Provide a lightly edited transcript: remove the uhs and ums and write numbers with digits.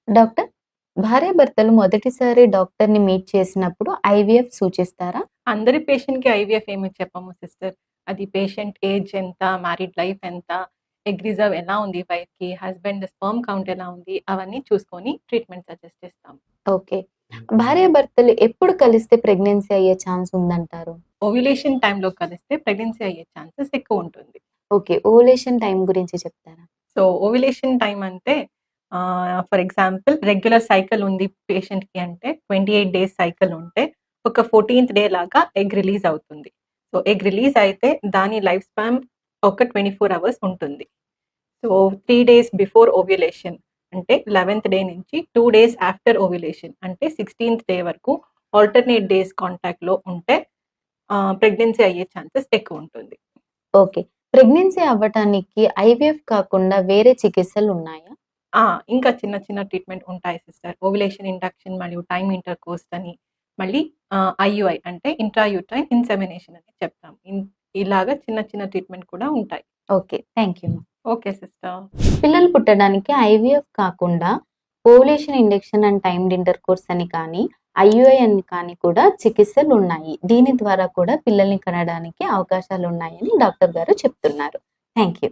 Doctor, భార్యాభర్తలు మొదటిసారి డాక్టర్‌ని మీట్ చేసినప్పుడు ఐవీఎఫ్ సూచిస్తారా? అందరి పేషెంట్‌కి ఐవీఎఫ్ ఏమి చెప్పము సిస్టర్. అది పేషెంట్ ఏజ్ ఎంత, మ్యారీడ్ లైఫ్ ఎంత, ఎగ్ రిజర్వ్ ఎలా ఉంది వైఫ్‌కి, హస్బెండ్ స్పెర్మ్ కౌంట్ ఎలా ఉంది, అవన్నీ చూసుకొని ట్రీట్మెంట్ సజెస్ట్ చేస్తాం. ఓకే. భార్యాభర్తలు ఎప్పుడు కలిస్తే ప్రెగ్నెన్సీ అయ్యే ఛాన్స్ ఉందంటారు? ఓవ్యులేషన్ టైమ్‌లో కలిస్తే ప్రెగ్నెన్సీ అయ్యే ఛాన్సెస్ ఎక్కువుంటుంది. ఓకే. ఓవులేషన్ టైమ్ గురించి చెప్తారా? సో, ఓవ్యులేషన్ టైమ్ అంటే ఫర్ ఎగ్జాంపుల్ రెగ్యులర్ సైకిల్ ఉంది పేషెంట్‌కి అంటే 28 డేస్ సైకిల్ ఉంటే ఒక 14థ్ డే లాగా ఎగ్ రిలీజ్ అవుతుంది. సో, ఎగ్ రిలీజ్ అయితే దాని లైఫ్ స్పాన్ ఒక 24 అవర్స్ ఉంటుంది. సో, 3 డేస్ బిఫోర్ ఓవ్యులేషన్ అంటే 11థ్ డే నుంచి 2 డేస్ ఆఫ్టర్ ఓవ్యులేషన్ అంటే 16థ్ డే వరకు ఆల్టర్‌నేట్ డేస్ కాంటాక్ట్‌లో ఉంటే ప్రెగ్నెన్సీ అయ్యే ఛాన్సెస్ ఎక్కువుంటుంది. ఓకే. ప్రెగ్నెన్సీ అవ్వటానికి ఐవీఎఫ్ కాకుండా వేరే చికిత్సలున్నాయా? ఆ! ఇంకా చిన్న చిన్న ట్రీట్‌మెంట్ ఉంటాయి సిస్టర్. ఓవ్యులేషన్ ఇండక్షన్ మరియు టైమ్ ఇంటర్‌కోర్స్ అని, మళ్ళీ ఐయుఐ అంటే ఇంట్రా యూట్రైన్ ఇన్సెమినేషన్ అని చెప్తాం. ఇలాగ చిన్న చిన్న ట్రీట్‌మెంట్ కూడా ఉంటాయి. Okay. Thank you. Okay sister. పిల్లలు పుట్టడానికి ఐవీఎఫ్ కాకుండా ovulation induction and timed intercourse అని కానీ, ఐయుఐ అని కానీ కూడా చికిత్సలున్నాయి. దీని ద్వారా కూడా పిల్లల్ని కనడానికి అవకాశాలున్నాయని డాక్టర్ గారు చెప్తున్నారు. Thank you.